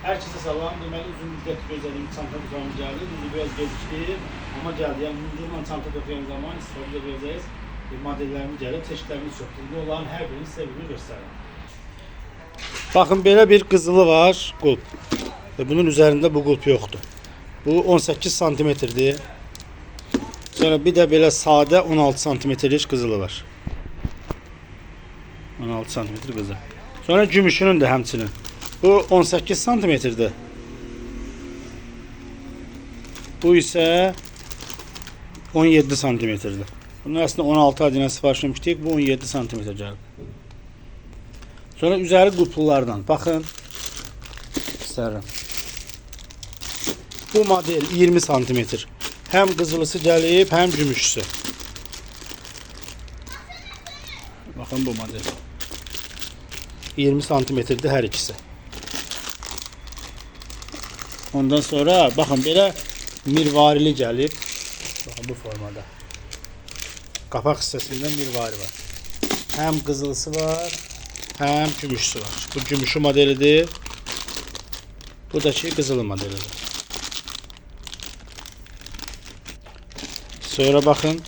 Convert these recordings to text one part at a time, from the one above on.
Herkese salam. Deməli uzun müddət gözlədiyim çanta düzəmi gəldi. Düzdür, biraz gecikdi, amma gəldi. Yəni bununla çanta toxuyan zaman istifadə edə biləcəyiz. Modellərimiz gəlir, çeşidlərimiz çoxdur. İndi onların hər birini sizə bir göstərirəm. Baxın, belə bir qızılı var, qulp. Bunun üzərində bu qulp yoxdur. Bu 18 santimetrdir. Sonra bir də belə sadə 16 santimetrlik qızılı var. 16 santimetr qızıl. Sonra gümüşünün də həmçinin. Bu 18 santimetrdir. Bu isə 17 santimetrdir. Bunun əslində 16 adına sifariş etmişdik. Bu 17 santimetr gəldi. Sonra üzəri qulplulardan. Baxın. Göstərirəm. Bu model 20 santimetr. Həm qızılısı gəlib, həm gümüşsü. Baxın bu model. 20 santimetrdir hər ikisi. Ondan sonra baxın belə mirvarili gəlib. Baxın bu formada. Qapaq hissəsində mirvari var. Həm qızılısı var, həm gümüşsü var. Bu gümüşü modelidir. Bu da ki qızılı modelidir. Sonra baxın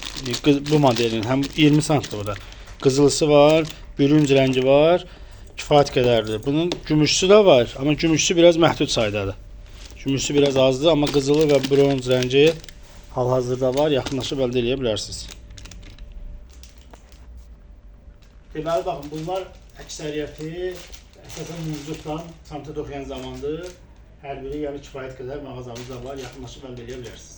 bu modelin həm 20 santdır bu da. Qızılısı var, bürünc rəngi var. Kifayət qədərdir. Bunun gümüşsü də var, amma gümüşsü biraz məhdud saydadır. Gümüşsü biraz azdır, amma qızılı və bronz rəngi hal-hazırda var. Yaxınlaşıb əldə edə bilərsiniz. Deməli, baxın, bunlar əksəriyyəti əsasən muzluqdan çanta toxuyan zamandır. Hər biri yəni kifayət qədər mağazamızda var. Yaxınlaşıb əldə edə bilərsiniz.